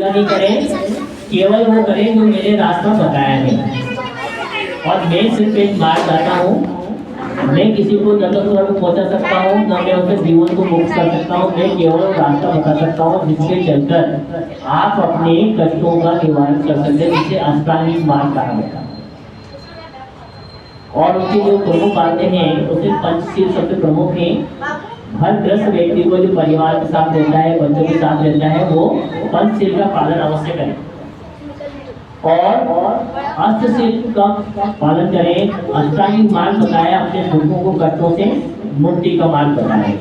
नहीं करें, केवल वो करें जो मेरे रास्ता बताया है। और मैं सिर्फ एक बात चाहता हूँ, मैं किसी को न तो स्वर्ग पहुंचा सकता हूँ, न मैं उसके जीवन को मुक्त कर सकता हूँ। मैं केवल रास्ता बता सकता हूँ जिसके चलकर आप अपने कष्टों का निवारण कर सकते हैं, जिसे अष्टांगिक मार्ग कहा गया। और उसकी जो प्रमुख बातें हैं, उसे पंचशील सबसे प्रमुख है। हर ग्रस्त व्यक्ति को जो परिवार के साथ रहता है, बच्चों के साथ रहता है, वो पंचशील का पालन अवश्य करें और अष्टशील का पालन करें। अष्टांगिक मार्ग बताया, अपने दुखों को कष्टों से मुक्ति का मार्ग बताया।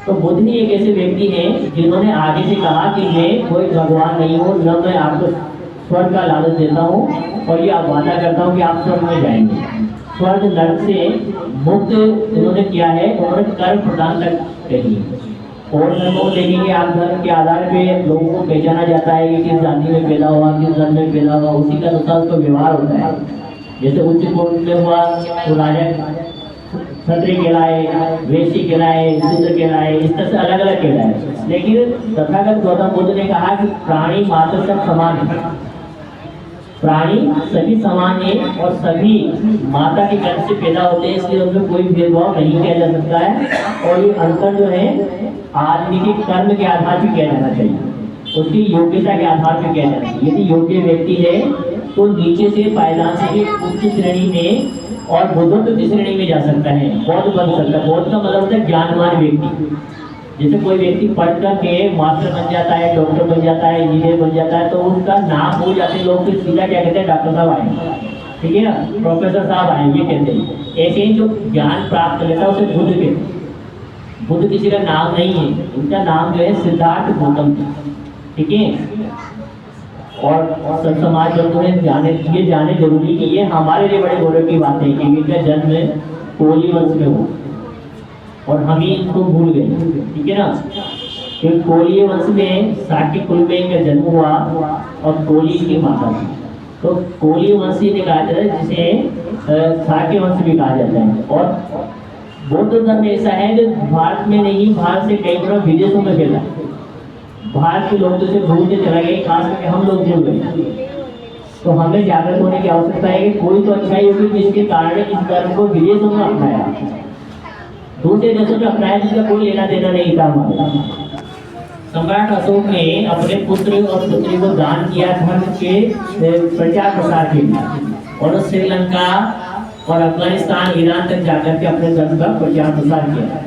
तो बुद्ध ही एक ऐसे व्यक्ति हैं जिन्होंने आगे से कहा कि मैं कोई भगवान नहीं हूँ, न मैं आपको स्वर्ग का लालच देता हूँ, और ये वादा करता हूँ कि आप स्वर्ग में जाएंगे। स्वर्ग नरक से मुक्त इन्होंने किया है, उन्होंने कर्म प्रदान तक कही। और लोग देखेंगे, आप धर्म के आधार पे लोगों को पहचाना जाता है कि किस जाति में पैदा हुआ, किस धर्म में पैदा हुआ, उसी का अनुसार उसका व्यवहार होता है। जैसे उच्च कोटि में हुआ तो राजा क्षत्रिय कहलाए, वैश्य कहलाए, शूद्र कहलाए, इस तरह से अलग अलग कहलाए। लेकिन तथागत गौतम बुद्ध ने कहा कि प्राणी मात्र सब समान है, प्राणी सभी समान है और सभी माता के गर्भ से पैदा होते हैं, इसलिए उनमें कोई भेदभाव नहीं किया जा सकता है। और ये अंतर जो है आदमी के कर्म के आधार पर किया जाना चाहिए, उसकी योग्यता के आधार पर किया जाना चाहिए। यदि योग्य व्यक्ति है तो नीचे से पायदान से उच्च श्रेणी में और बुद्धत्व की श्रेणी में जा सकता है, बौद्ध बन सकता है। बौद्ध का मतलब होता है ज्ञानवान व्यक्ति। जैसे कोई व्यक्ति पढ़ कर के मास्टर बन जाता है, डॉक्टर बन जाता है, इंजीनियर बन जाता है, तो उनका नाम हो जाते हैं लोग, फिर सीधा क्या कहते हैं, डॉक्टर साहब आए, ठीक है ना, प्रोफेसर साहब आए, ये कहते हैं। ऐसे ही जो ज्ञान प्राप्त कर लेता है उसे बुद्ध कहते हैं। बुद्ध किसी का नाम नहीं है, उनका नाम जो है सिद्धार्थ गौतम, ठीक है। और सब समाज बंधु ने ये जाने जरूरी कि ये हमारे लिए बड़े गौरव की बात है कि इनका जन्म कोली वंश में हो और हम ही इनको भूल गए, ठीक है ना। क्योंकि कोली वंश में साक्य कुल में इनका जन्म हुआ और कोली की माता थी, तो कोली वंश ही कहा जाता है, जिसे साक्य वंश भी कहा जाता है। और बौद्ध धर्म ऐसा है जो भारत में नहीं, भारत से कई गुना विदेशों में फैला। भारत के लोग जैसे भूलते चला गए, खास करके हम लोग भूल गए। तो हमें जागृत होने की आवश्यकता है कि कोई तो अच्छाई होगी जिसके कारण इस धर्म को विदेशों में अपनाया, दूसरे देशों में अपनाया, जिसका कोई लेना देना नहीं था हमारा। सम्राट अशोक ने अपने पुत्र और पुत्री को दान किया धर्म के प्रचार प्रसार के लिए, और श्रीलंका और अफगानिस्तान, ईरान तक जाकर के अपने धर्म का प्रचार प्रसार किया।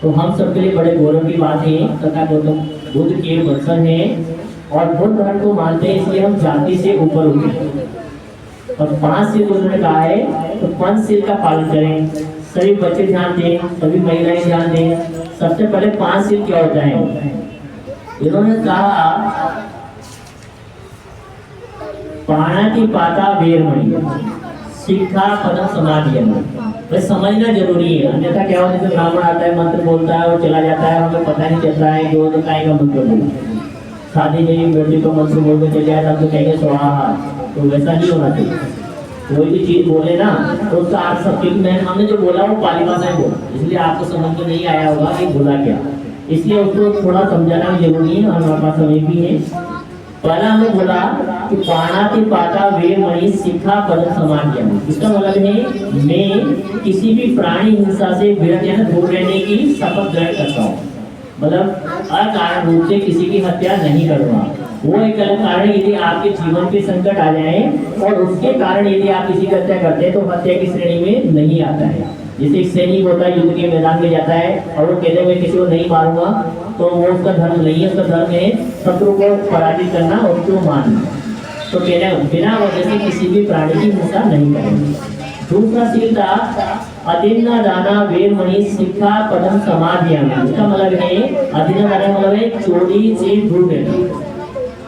तो हम सबके लिए बड़े गौरव की बात है। तथा गौतम बुद्ध के वंशज हैं और बुद्ध धर्म को मानते हैं, इसलिए हम जाति से ऊपर उठे। और 5 शील उन्होंने कहा है, तो पंचशील का पालन करें। सभी बच्चे ध्यान दें, सभी महिलाएं ध्यान दें। सबसे पहले 5 शील क्या होता है, इन्होंने कहा पाणाति पाता वेरमणि शिक्षा पदम समाधि। बस समझना जरूरी है, अन्यथा क्या होता है, ब्राह्मण आता है, मंत्र बोलता है और चला जाता है, हमें पता नहीं चलता है कि वो तो काय का मंत्र बोला। शादी में बेटी को मंत्र बोल के चले जाए, तब तो कहेंगे स्वाहा। तो वैसा नहीं होना चाहिए। कोई भी चीज बोले ना तो उसका अर्थ सब, क्योंकि हमने जो बोला वो पाली भाषा में बोला, इसलिए आपको समझ में नहीं आया होगा कि बोला क्या, इसलिए उसको थोड़ा समझाना भी जरूरी है। हमारे पास समय भी है। पहला हमें बोला कि पाणाति पाता वेरमणि शिक्षा पदम समाधि। इसका मतलब है मैं किसी भी प्राणी हिंसा से विरत यानी दूर रहने की शपथ ग्रहण करता हूँ। मतलब अकारण रूप से किसी की हत्या नहीं करूँगा। वो एक अलग कारण, यदि आपके जीवन पे संकट आ जाए और उसके कारण यदि आप किसी की हत्या करते हैं तो हत्या की श्रेणी में नहीं आता है। जैसे एक सैनिक होता है, युद्ध के मैदान में जाता है और वो कहते हुए किसी को नहीं मारूंगा, तो वो उसका धर्म नहीं है। उसका धर्म है शत्रु को पराजित करना और उसको मारना। तो कहना बिना वजह से किसी भी प्राणी की हिंसा नहीं करेंगे। दूसरा शील था अधीना दाना वेरमणि शिक्षा पदम समाधि। इसका मतलब है अधीना दाना मतलब है चोरी से दूर रहना।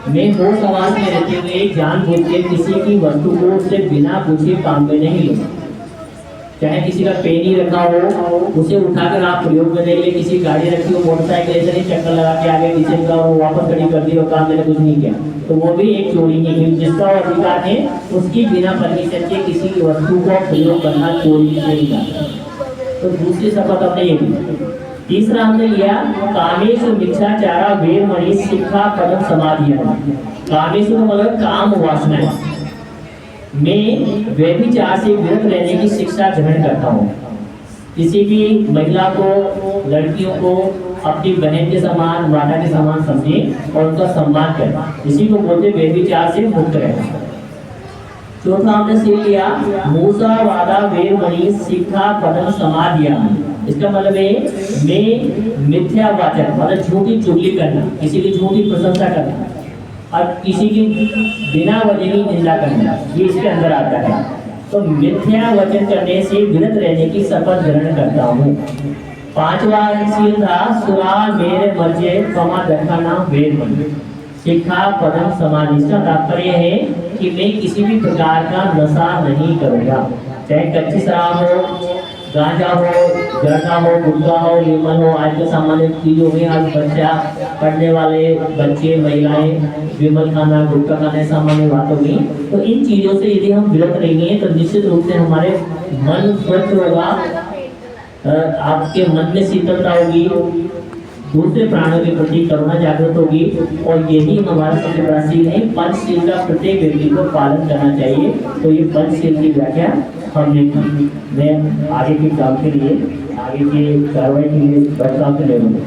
मैं वो समाज में रहते हुए जानबूझ के किसी की वस्तु को उससे बिना पूछे काम में नहीं लूंगा। चाहे किसी का पेन ही रखा हो, उसे उठाकर आप प्रयोग में ले लिए। किसी गाड़ी रखी हो, मोटरसाइकिल ऐसे नहीं चक्कर लगा के आगे पीछे का वो वापस खड़ी कर दी और काम मैंने कुछ नहीं किया, तो वो भी एक चोरी ही है। जिसका अधिकार है उसकी बिना परमिशन के किसी की वस्तु को प्रयोग करना चोरी नहीं करना। तो दूसरी शपथ अपने ये तीसरा हमने लिया कामेश मिथ्याचारा वेरमणि सिक्खापदम समाधियां। कामेश का मतलब काम वासना में व्यभिचार से विरत रहने की शिक्षा ग्रहण करता हूँ। किसी भी महिला को, लड़कियों को अपनी बहन के समान, माता के समान समझे और उनका सम्मान करें, इसी को बोलते व्यभिचार से मुक्त रहना। चौथा हमने सीख लिया मूसा वादा वेरमणि सिक्खापदम समाधियां। इसका मतलब है मैं मिथ्या वाचन मतलब झूठी चुगली करना, किसी की झूठी प्रशंसा करना और किसी की बिना वजह की निंदा करना, ये इसके अंदर आता है। तो मिथ्या वचन करने से विरत रहने की शपथ ग्रहण करता हूँ। पांचवा सील था सुरा मेरे मर्जे पमा दखाना वेरमणि सिक्खापदम समाधि। इसका तात्पर्य है कि मैं किसी भी प्रकार का नशा नहीं करूँगा, चाहे कच्ची शराब हो, गांजा हो, जर्दा हो, गुटखा हो, लीमन हो, आज के सामान्य चीजों में आज बच्चा पढ़ने वाले बच्चे, महिलाएं विमल खाना, गुटखा खाना सामान्य बातों में। तो इन चीजों से यदि हम विरत रहेंगे तो निश्चित रूप से हमारे मन स्वच्छ होगा, आपके मन में शीतलता होगी, दूसरे प्राणों के प्रति करुणा जागृत होगी। और यही हमारा सबसे बड़ा सील है, पंचशील का प्रत्येक व्यक्ति को पालन करना चाहिए। तो ये पंचशील की व्याख्या हमने की। मैं आगे के काम के लिए, आगे के कार्रवाई के लिए बड़का ले लूँगा।